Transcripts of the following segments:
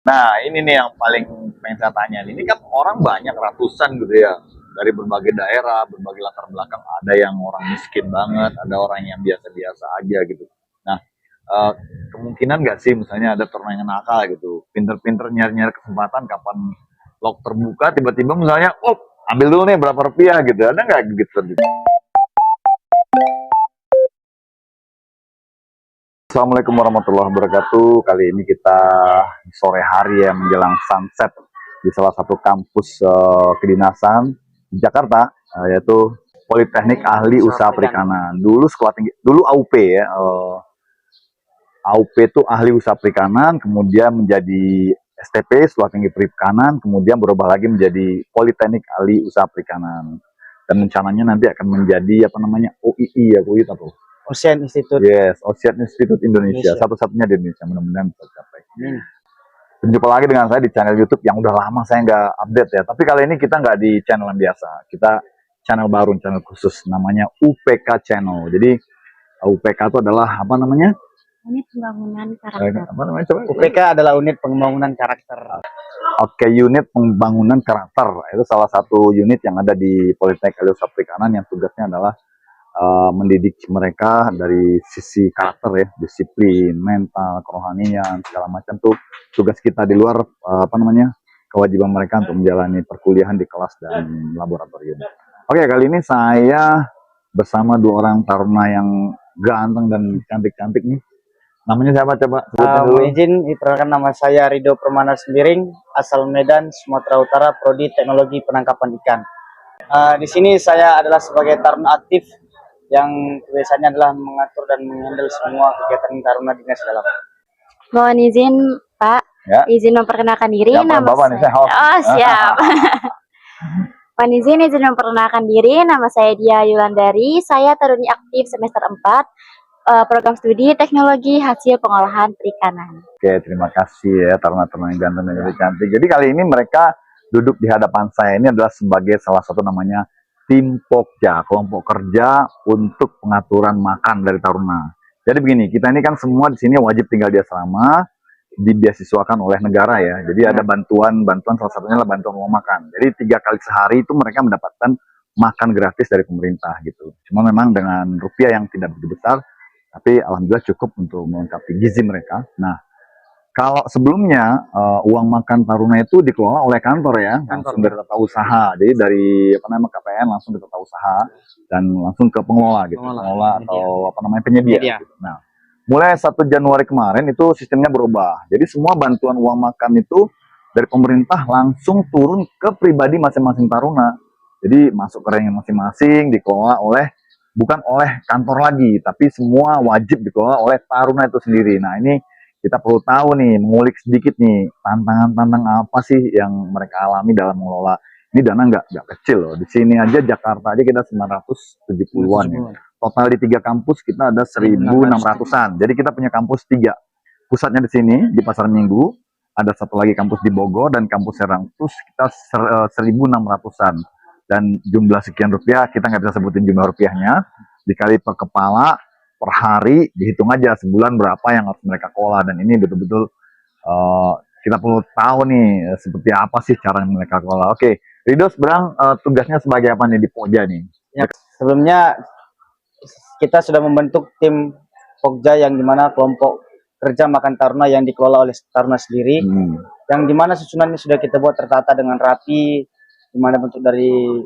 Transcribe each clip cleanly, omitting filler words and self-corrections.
Nah, ini nih yang paling pengen saya tanya. Ini kan orang banyak ratusan gitu ya dari berbagai daerah, berbagai latar belakang. Ada yang orang miskin banget, ada orang yang biasa-biasa aja gitu. Nah, eh, kemungkinan nggak sih misalnya ada ternak yang nakal gitu, pinter-pinter nyari-nyari kesempatan kapan log terbuka, tiba-tiba misalnya, oh ambil dulu nih berapa rupiah gitu. Ada nggak gitu? Assalamualaikum warahmatullahi wabarakatuh. Kali ini kita di sore hari ya menjelang sunset di salah satu kampus kedinasan di Jakarta, yaitu Politeknik Ahli Usaha Perikanan. Dulu sekolah tinggi, dulu AUP ya. AUP itu Ahli Usaha Perikanan, kemudian menjadi STP Sekolah Tinggi Perikanan, kemudian berubah lagi menjadi Politeknik Ahli Usaha Perikanan. Dan rencananya nanti akan menjadi apa namanya OII ya, OII apa? Ocean Institute. Yes, Ocean Institute Indonesia. Satu-satunya di Indonesia, mudah-mudahan bisa capai. Berjumpa lagi dengan saya di channel YouTube yang udah lama saya nggak update ya. Tapi kali ini kita nggak di channel yang biasa. Kita channel baru, channel khusus, namanya UPK Channel. Jadi UPK itu adalah apa namanya? Unit Pembangunan Karakter. Apa namanya? Coba. UPK adalah unit pengembangan karakter. Oke, unit pembangunan karakter. Itu salah satu unit yang ada di Politeknik Ahli Usaha Perikanan yang tugasnya adalah mendidik mereka dari sisi karakter ya, disiplin, mental, kerohanian, segala macam tuh tugas kita di luar apa namanya kewajiban mereka untuk menjalani perkuliahan di kelas dan laboratorium. Oke, kali ini saya bersama dua orang taruna yang ganteng dan cantik-cantik nih. Namanya siapa coba? Izin diperkenalkan, nama saya Rido Permana Sembiring, asal Medan, Sumatera Utara, prodi Teknologi Penangkapan Ikan. Di sini saya adalah sebagai taruna aktif yang biasanya adalah mengatur dan menghandle semua kegiatan taruna dinas dalam. Mohon izin Pak, Ya. izin memperkenalkan diri. Ya, nama Bapak, saya. host. Oh siap. Mohon izin memperkenalkan diri. Nama saya Dia Yulandari. Saya taruni aktif semester 4 program studi Teknologi Hasil Pengolahan Perikanan. Oke, terima kasih ya taruna-taruna yang ganteng dan cantik. Jadi kali ini mereka duduk di hadapan saya ini adalah sebagai salah satu namanya tim Pokja, kelompok kerja untuk pengaturan makan dari taruna. Jadi begini, kita ini kan semua di sini wajib tinggal di asrama, dibeasiswakan oleh negara ya. Jadi ada bantuan salah satunya adalah bantuan uang makan. Jadi 3 kali sehari itu mereka mendapatkan makan gratis dari pemerintah gitu. Cuma memang dengan rupiah yang tidak begitu besar, tapi alhamdulillah cukup untuk melengkapi gizi mereka. Nah, kalau sebelumnya uang makan taruna itu dikelola oleh kantor ya, langsung dari tata usaha. Jadi dari apa namanya KPN langsung ke tata usaha dan langsung ke pengelola gitu, pengelola atau apa namanya penyedia. Gitu. Nah, mulai 1 Januari kemarin itu sistemnya berubah. Jadi semua bantuan uang makan itu dari pemerintah langsung turun ke pribadi masing-masing taruna. Jadi masuk ke rekening masing-masing, dikelola oleh bukan oleh kantor lagi, tapi semua wajib dikelola oleh taruna itu sendiri. Nah, ini kita perlu tahu nih, mengulik sedikit nih, tantangan-tantangan apa sih yang mereka alami dalam mengelola. Ini dana nggak kecil loh. Di sini aja Jakarta aja kita 970-an ya. Total di 3 kampus kita ada 1.600-an. Jadi kita punya kampus 3. Pusatnya di sini di Pasar Minggu, ada satu lagi kampus di Bogor dan kampus Serang. Terus kita 1.600-an. Dan jumlah sekian rupiah kita nggak bisa sebutin jumlah rupiahnya. Dikali per kepala per hari dihitung aja sebulan berapa yang harus mereka kelola, dan ini betul-betul kita perlu tahu nih seperti apa sih cara mereka kelola. Oke, Rido sekarang tugasnya sebagai apa nih di Pokja nih? Ya, sebelumnya kita sudah membentuk tim Pokja yang dimana kelompok kerja makan taruna yang dikelola oleh taruna sendiri, yang dimana susunannya sudah kita buat tertata dengan rapi, dimana bentuk dari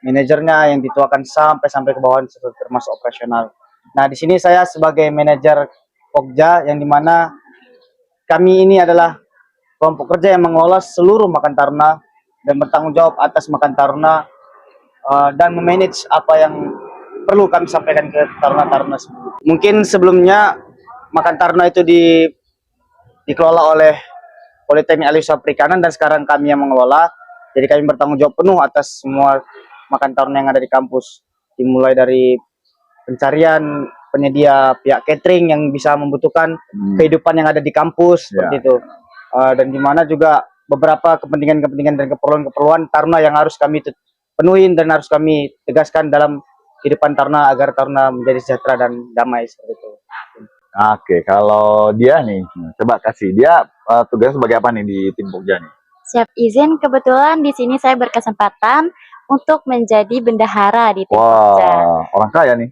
manajernya yang dituakan sampai ke bawah termasuk operasional. Nah, di sini saya sebagai manajer Pokja yang dimana kami ini adalah kelompok kerja yang mengelola seluruh makan taruna dan bertanggung jawab atas makan taruna dan memanage apa yang perlu kami sampaikan ke taruna-taruna. Mungkin sebelumnya makan taruna itu dikelola oleh Politeknik Ahli Usaha Perikanan dan sekarang kami yang mengelola. Jadi kami bertanggung jawab penuh atas semua makan taruna yang ada di kampus, dimulai dari pencarian penyedia pihak catering yang bisa membutuhkan kehidupan yang ada di kampus seperti itu, dan dimana juga beberapa kepentingan dan keperluan taruna yang harus kami penuhin dan harus kami tegaskan dalam kehidupan taruna agar taruna menjadi sejahtera dan damai seperti itu. Oke, kalau dia nih, coba kasih dia tugasnya sebagai apa nih di tim Pokja nih? Siap izin, kebetulan di sini saya berkesempatan untuk menjadi bendahara di tim Pokja. Wah, orang kaya nih.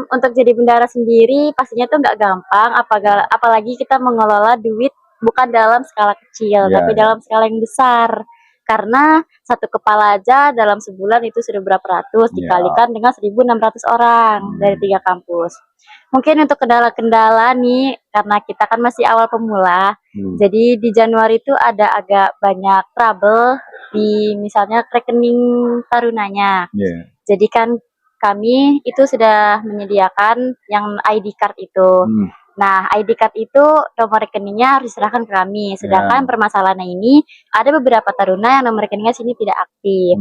Untuk jadi bendahara sendiri pastinya tuh nggak gampang, apalagi kita mengelola duit bukan dalam skala kecil, Iya, tapi iya. dalam skala yang besar. Karena satu kepala aja dalam sebulan itu sudah berapa ratus, Iya. dikalikan dengan 1.600 orang dari 3 kampus. Mungkin untuk kendala-kendala nih, karena kita kan masih awal pemula, jadi di Januari itu ada agak banyak trouble di misalnya rekening tarunanya. Iya. Jadi kan kami itu sudah menyediakan yang ID card itu. Nah, ID card itu nomor rekeningnya harus diserahkan ke kami. Sedangkan permasalahannya ini ada beberapa taruna yang nomor rekeningnya sini tidak aktif.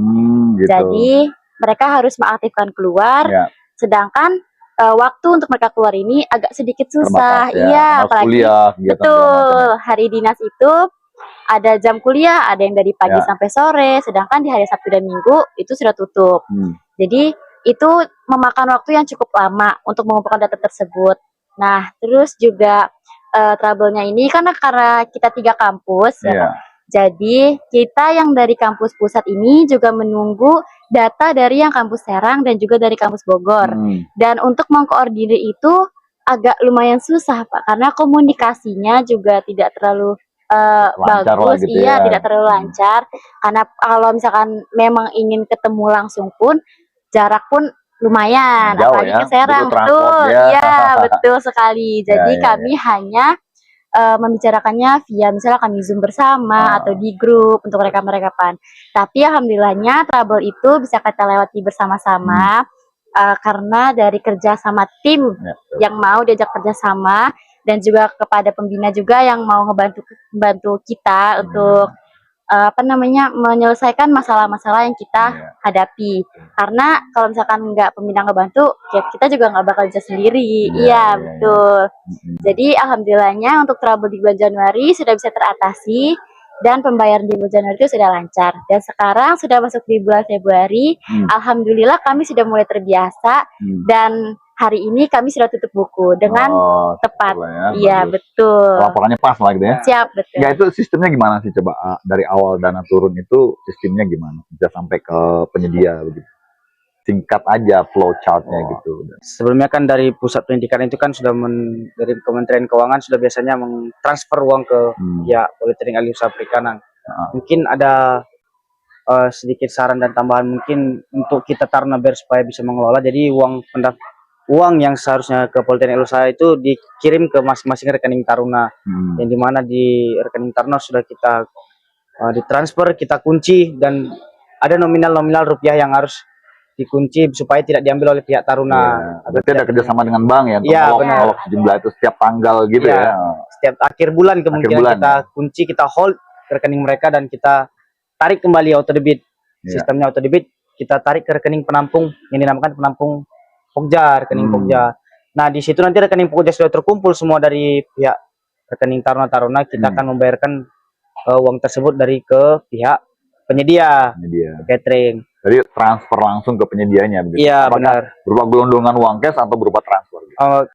Gitu. Jadi mereka harus mengaktifkan keluar. Iya. Sedangkan waktu untuk mereka keluar ini agak sedikit susah. Terbatas, ya. Iya, Harus apalagi kuliah, kegiatan segala betul. macam. Hari dinas itu ada jam kuliah, ada yang dari pagi Ya. sampai sore. Sedangkan di hari Sabtu dan Minggu itu sudah tutup. Jadi itu memakan waktu yang cukup lama untuk mengumpulkan data tersebut. Nah, terus juga trouble-nya ini karena kita 3 kampus, Iya. jadi kita yang dari kampus pusat ini juga menunggu data dari yang kampus Serang dan juga dari kampus Bogor. Dan untuk mengkoordinir itu agak lumayan susah, Pak, karena komunikasinya juga tidak terlalu Lancar lah bagus, gitu iya, ya. tidak terlalu lancar. Karena kalau misalkan memang ingin ketemu langsung pun jarak pun lumayan, Jauh apalagi ya, ke Serang, butuh betul, transport ya. iya, betul sekali. Jadi Ya, ya, kami hanya membicarakannya via misalnya kami Zoom bersama atau di grup untuk rekapan-rekapan. Tapi alhamdulillahnya trouble itu bisa kita lewati bersama-sama karena dari kerja sama tim yang mau diajak kerjasama dan juga kepada pembina juga yang mau membantu kita untuk menyelesaikan masalah-masalah yang kita hadapi. Karena kalau misalkan nggak pembina ngebantu, ya kita juga nggak bakal bisa sendiri. Iya, betul. Jadi alhamdulillahnya untuk trouble di bulan Januari sudah bisa teratasi dan pembayaran di bulan Januari itu sudah lancar. Dan sekarang sudah masuk di bulan Februari, alhamdulillah kami sudah mulai terbiasa dan hari ini kami sudah tutup buku dengan tepat. Iya, betul. Laporannya pas lah gitu ya. Siap, betul. Ya itu sistemnya gimana sih coba dari awal dana turun itu sistemnya gimana? Bisa sampai ke penyedia begitu. Singkat aja flow chartnya gitu. Sebelumnya kan dari pusat pendidikan itu kan sudah dari Kementerian Keuangan sudah biasanya mentransfer uang ke ya Politeknik Alih Usaha Perikanan. Mungkin ada sedikit saran dan tambahan mungkin untuk kita Taruna biar supaya bisa mengelola. Jadi uang yang seharusnya ke Politeknik Usaha itu dikirim ke masing-masing rekening Taruna, yang dimana di rekening Taruna sudah kita ditransfer, kita kunci dan ada nominal-nominal rupiah yang harus dikunci supaya tidak diambil oleh pihak Taruna. Berarti ada kerjasama dengan bank ya, untuk kalau jumlah itu setiap tanggal gitu ya. Setiap akhir bulan kemungkinan kita kunci, kita hold ke rekening mereka dan kita tarik kembali auto debit. Sistemnya auto debit, kita tarik ke rekening penampung yang dinamakan penampung Pokja, rekening Pokja. Nah, di situ nanti rekening Pokja sudah terkumpul semua dari pihak rekening Taruna-Taruna, kita akan membayarkan uang tersebut dari ke pihak penyedia. Catering. Jadi transfer langsung ke penyedianya begitu. Iya, benar. Berupa gelondongan uang cash atau berupa transfer?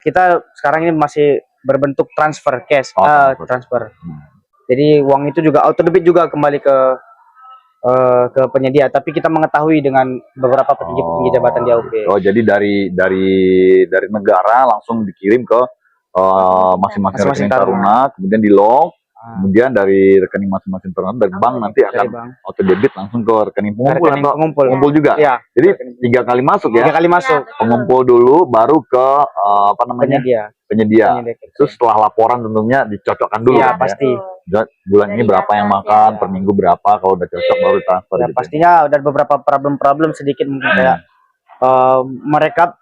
Kita sekarang ini masih berbentuk transfer cash, transfer. Jadi uang itu juga auto debit juga kembali ke penyedia, tapi kita mengetahui dengan beberapa petinggi-petinggi jabatan di AUP. Oh, jadi dari negara langsung dikirim ke masing-masing rekening Taruna, kemudian di lock, kemudian dari rekening masing-masing Taruna dari bank nanti akan auto debit langsung ke rekening pengumpul juga. Ya. Jadi 3 kali masuk ya. 3 kali masuk. Pengumpul dulu, baru ke penyedia. Terus setelah laporan tentunya dicocokkan dulu. Ya, pasti. Bulan ini berapa yang makan, per minggu berapa, kalau udah cocok baru transfer. Ya, gitu. Pastinya ada beberapa problem-problem sedikit mungkin kayak mereka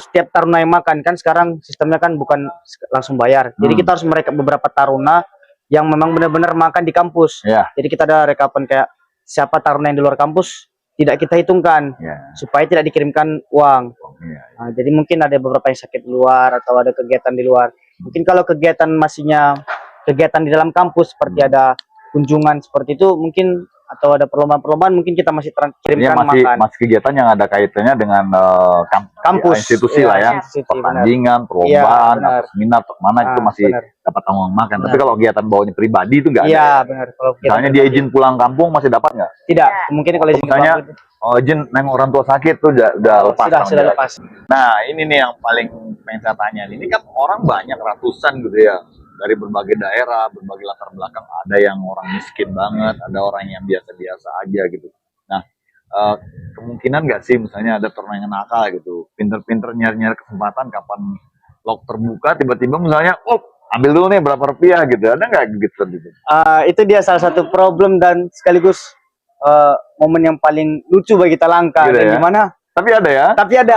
setiap Taruna yang makan kan sekarang sistemnya kan bukan langsung bayar. Jadi kita harus merekap beberapa Taruna yang memang benar-benar makan di kampus. Jadi kita ada rekapan kayak siapa Taruna yang di luar kampus tidak kita hitungkan supaya tidak dikirimkan uang. Nah, jadi mungkin ada beberapa yang sakit di luar atau ada kegiatan di luar. Mungkin kalau kegiatan masihnya kegiatan di dalam kampus seperti ada kunjungan seperti itu mungkin atau ada perlombaan-perlombaan mungkin kita masih Ini kirimkan masih makan. masih kegiatan yang ada kaitannya dengan Kampus, institusi iya, lah ya, institusi, pertandingan, Iya, perlombaan, benar. atau seminar, atau mana itu Ah, masih benar. dapat tanggungan makan. Tapi Benar. kalau kegiatan bawahnya pribadi itu nggak ada. Iya, benar. Kalau kita Misalnya dia izin pulang kampung masih dapat nggak? tidak, mungkin kalau izin Misalnya pulang itu- izin nengok orang tua sakit tuh udah lepas. sudah tanggung jawab. lepas. Nah, ini nih yang paling pengen saya tanya. Ini kan orang banyak ratusan gitu ya, dari berbagai daerah, berbagai latar belakang. Ada yang orang miskin banget, ada orang yang biasa-biasa aja gitu. Nah, kemungkinan nggak sih misalnya ada orang yang nakal gitu, pinter-pinter nyari-nyari kesempatan kapan lock terbuka, tiba-tiba misalnya, ambil dulu nih berapa rupiah gitu. Ada nggak gitu? Itu dia salah satu problem dan sekaligus momen yang paling lucu bagi kita langka. Gitu Dan ya? gimana? Tapi ada ya? Tapi ada.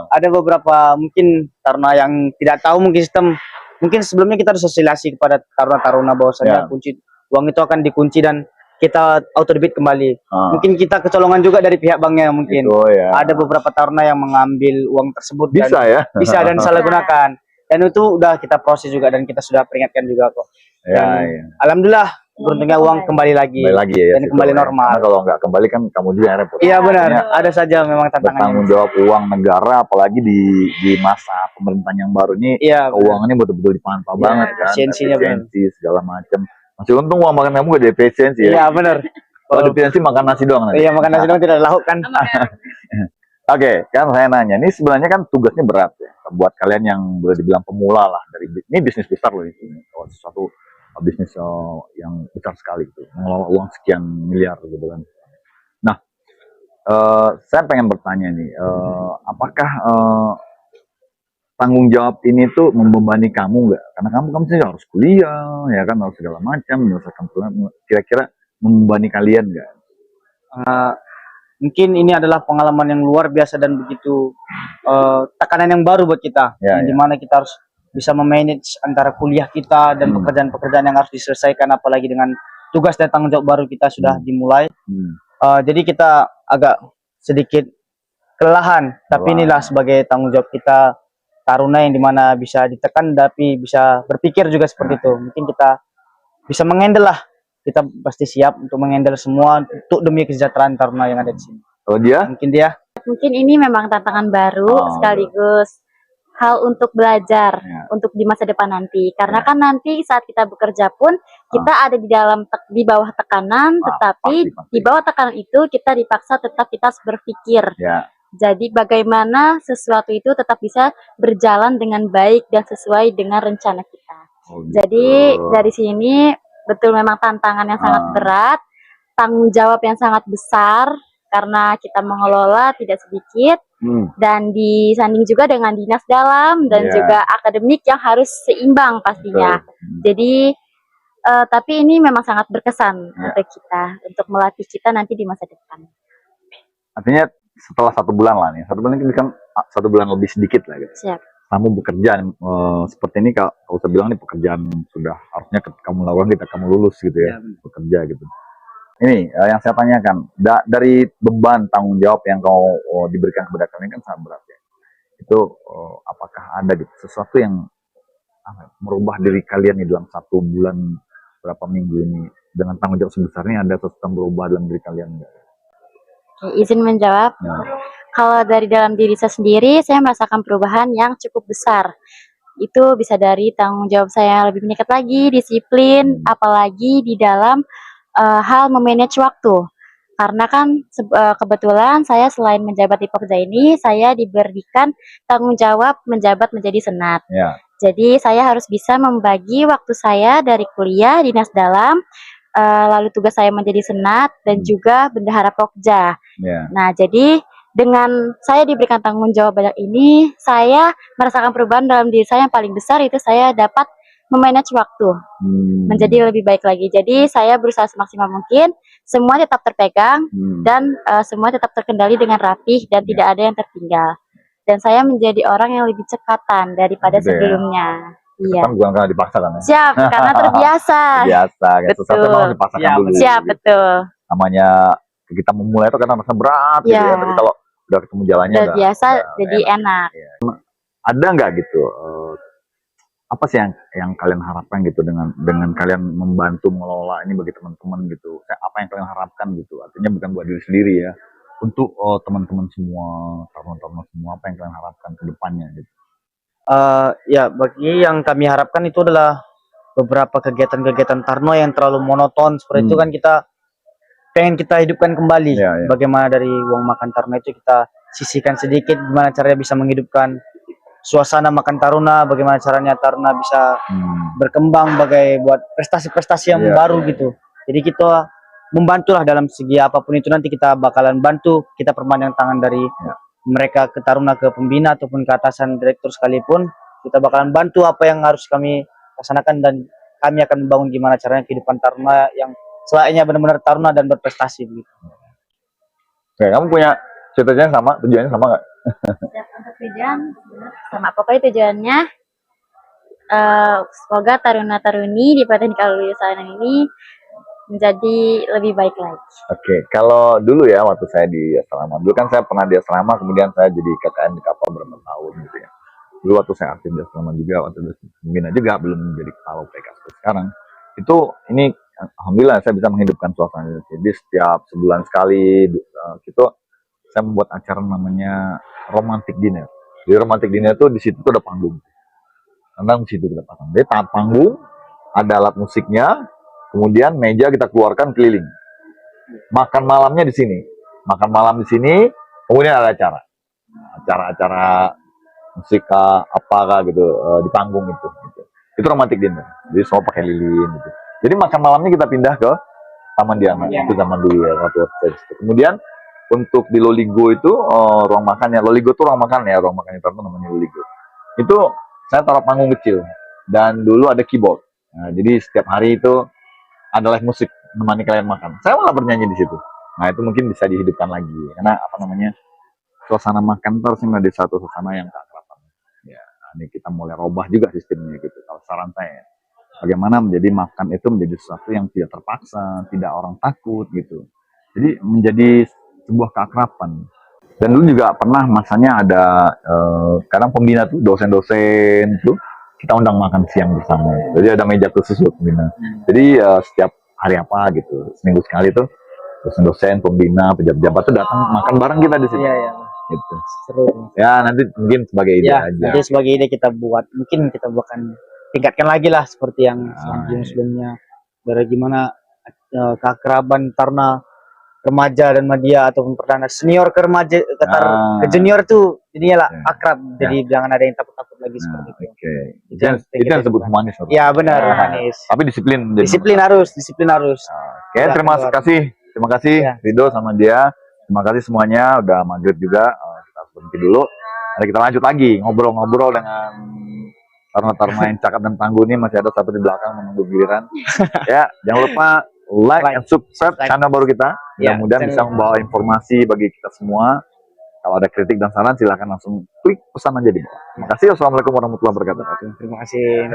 Ada beberapa mungkin taruna yang tidak tahu mungkin sistem. Mungkin sebelumnya kita harus sosialisasi kepada taruna-taruna bahwasanya kunci uang itu akan dikunci dan kita auto debit kembali. Mungkin kita kecolongan juga dari pihak banknya mungkin. Gitu, ya. Ada beberapa taruna yang mengambil uang tersebut Bisa dan ya? bisa dan salah gunakan. Dan itu udah kita proses juga dan kita sudah peringatkan juga kok. Ya, Dan alhamdulillah beruntungnya uang kembali lagi. Kembali lagi ya. Dan kembali normal. Karena kalau nggak kembali kan kamu juga yang repot. Iya benar, Ya. ada saja memang tantangannya. Bertanggung jawab uang negara, apalagi di masa pemerintahan yang baru ini, Iya, keuangannya betul-betul dipantau banget kan, efisiensinya efisiensi segala macam. Masih untung uang makan kamu gak ada efisiensi ya. Iya benar. Kalau efisiensi makan nasi doang nanti. Iya makan nasi dong tidak ada lauk kan. Oke, kan saya nanya, ini sebenarnya kan tugasnya berat ya, buat kalian yang boleh dibilang pemula lah ini bisnis besar loh ini, sesuatu bisnis yang besar sekali gitu, mengelola uang sekian miliar gitu kan. Nah, saya pengen bertanya nih, apakah tanggung jawab ini tuh membebani kamu nggak? Karena kamu sih harus kuliah, ya kan, harus segala macam, menyelesaikan kuliah. Kira-kira membebani kalian nggak? Mungkin ini adalah pengalaman yang luar biasa dan begitu tekanan yang baru buat kita, dimana kita harus bisa memanage antara kuliah kita dan pekerjaan-pekerjaan yang harus diselesaikan, apalagi dengan tugas dan tanggung jawab baru kita sudah dimulai. Jadi kita agak sedikit kelelahan, tapi inilah sebagai tanggung jawab kita taruna yang dimana bisa ditekan tapi bisa berpikir juga seperti itu. Mungkin kita bisa mengendal lah, kita pasti siap untuk mengendal semua untuk demi kesejahteraan taruna yang ada di sini. Kalau dia? Mungkin ini memang tantangan baru sekaligus hal untuk belajar untuk di masa depan nanti. Karena kan nanti saat kita bekerja pun kita ada di bawah tekanan, tetapi di bawah tekanan itu kita dipaksa tetap kita harus berpikir. Jadi bagaimana sesuatu itu tetap bisa berjalan dengan baik dan sesuai dengan rencana kita. Jadi dari sini betul memang tantangan yang sangat berat, tanggung jawab yang sangat besar karena kita mengelola tidak sedikit, dan disanding juga dengan dinas dalam dan juga akademik yang harus seimbang pastinya. Jadi tapi ini memang sangat berkesan untuk kita, untuk melatih kita nanti di masa depan. Artinya setelah 1 bulan lah nih, 1 bulan ini kan 1 bulan lebih sedikit lah gitu. Siap. Kamu bekerja seperti ini, kalau saya bilang ini pekerjaan sudah harusnya kamu lakukan ketika kamu lulus gitu ya, bekerja gitu. Ini yang saya tanyakan, dari beban tanggung jawab yang kau diberikan kepada kalian kan sangat berat ya. Itu apakah ada gitu sesuatu yang merubah diri kalian nih dalam 1 bulan berapa minggu ini dengan tanggung jawab sebesar ini, ada sesuatu yang berubah dalam diri kalian enggak? Izin menjawab. Kalau dari dalam diri saya sendiri, saya merasakan perubahan yang cukup besar. Itu bisa dari tanggung jawab saya yang lebih meningkat lagi, disiplin, apalagi di dalam hal memanage waktu. Karena kan kebetulan saya selain menjabat di Pokja ini, saya diberikan tanggung jawab menjabat menjadi senat. Jadi saya harus bisa membagi waktu saya dari kuliah, dinas dalam, lalu tugas saya menjadi senat dan juga bendahara Pokja. Nah, jadi dengan saya diberikan tanggung jawab banyak ini, saya merasakan perubahan dalam diri saya yang paling besar, itu saya dapat memanage waktu menjadi lebih baik lagi. Jadi saya berusaha semaksimal mungkin, semua tetap terpegang dan semua tetap terkendali dengan rapih dan tidak ada yang tertinggal. Dan saya menjadi orang yang lebih cekatan daripada sebelumnya. Iya. Kan bukan karena dipaksa kan ya? Siap, karena terbiasa. Terbiasa, gitu. Sesuatu memang dipaksakan dulu. Siap, gitu. betul. Namanya kita memulai itu kan rasa berat gitu ya, tapi kalau udah ketemu jalannya udah biasa, jadi enak. Ada nggak gitu apa sih yang kalian harapkan gitu dengan kalian membantu mengelola ini bagi teman-teman gitu? Apa yang kalian harapkan gitu? Artinya bukan buat diri sendiri ya, untuk teman-teman semua, taruna-taruna semua, apa yang kalian harapkan ke depannya gitu? Ya, bagi yang kami harapkan itu adalah beberapa kegiatan-kegiatan Tarno yang terlalu monoton seperti itu kan kita pengen kita hidupkan kembali. Iya, iya. Bagaimana dari uang makan Taruna itu kita sisihkan sedikit, gimana caranya bisa menghidupkan suasana makan Taruna, bagaimana caranya Taruna bisa berkembang buat prestasi-prestasi yang Iya, baru iya. gitu. Jadi kita membantulah dalam segi apapun itu, nanti kita bakalan bantu, kita perpanjang tangan dari mereka ke Taruna, ke pembina ataupun ke atasan direktur sekalipun, kita bakalan bantu apa yang harus kami laksanakan, dan kami akan membangun gimana caranya kehidupan Taruna yang selayaknya benar-benar Taruna dan berprestasi gitu. Oke, kamu punya cita-cita yang sama, tujuannya sama nggak? Untuk tujuan sama, pokoknya tujuannya semoga taruna-taruni di Teknik Kalulusan ini menjadi lebih baik lagi. Oke, kalau dulu ya waktu saya di asrama, dulu kan saya pernah di asrama, kemudian saya jadi KKN di kapal berapa tahun gitu ya. Dulu waktu saya aktif di asrama juga, waktu itu pembina juga, belum menjadi kepala UPK seperti sekarang. Itu ini alhamdulillah saya bisa menghidupkan suasana. Jadi setiap sebulan sekali gitu saya membuat acara namanya romantic dinner. Di romantic dinner itu di situ tuh ada panggung. Karena di situ kita pasang. Jadi taat panggung, ada alat musiknya, kemudian meja kita keluarkan keliling. Makan malamnya di sini. Makan malam di sini, kemudian ada acara-acara musik apa gitu di panggung itu. Gitu. Itu romantic dinner. Jadi semua pakai lilin gitu. Jadi makan malamnya kita pindah ke Taman Diana. Itu zaman dulu ya waktu saya. Kemudian untuk di Loligo itu ruang makannya. Loligo itu ruang makan ya, ruang makan itu namanya Loligo. Itu saya taruh panggung kecil dan dulu ada keyboard. Nah, jadi setiap hari itu ada live musik menemani kalian makan. Saya malah bernyanyi di situ. Nah, itu mungkin bisa dihidupkan lagi karena apa namanya? Suasana makan terus menjadi satu suasana yang keakraban. Ya, ini kita mulai robah juga sistemnya gitu. Kalau saran saya, bagaimana menjadi makan itu menjadi sesuatu yang tidak terpaksa, tidak orang takut gitu. Jadi menjadi sebuah keakraban. Dan dulu juga pernah masanya ada kadang pembina tuh dosen-dosen tuh kita undang makan siang bersama. Jadi ada meja khusus buat pembina. Jadi setiap hari apa gitu, seminggu sekali tuh dosen-dosen, pembina, pejabat-pejabat tuh datang makan bareng kita di sini. Iya. Gitu. Seru. Ya nanti mungkin sebagai ide Ya, aja. nanti sebagai ide kita buat, mungkin kita bahkan tingkatkan lagi lah seperti yang sebelumnya. Bagaimana keakraban Taruna remaja dan media ataupun perdana senior ke remaja ke junior tuh jadinya lah akrab, jadi jangan ada yang takut-takut lagi seperti itu. Oke. Itu yang disebut humanis. Ya benar, humanis. Tapi disiplin. Disiplin harus. Oke, terima kasih Rido sama dia. Terima kasih semuanya udah maghrib juga. Kita berhenti dulu. Nanti kita lanjut lagi ngobrol-ngobrol dengan taruna-taruna yang cakap dan tangguh ini. Masih ada satu di belakang menunggu giliran. Ya, jangan lupa like and subscribe channel baru kita. Mudah-mudahan bisa membawa informasi bagi kita semua. Kalau ada kritik dan saran silahkan langsung klik pesan aja di bawah. Terima kasih. Wassalamualaikum warahmatullahi wabarakatuh. Terima kasih.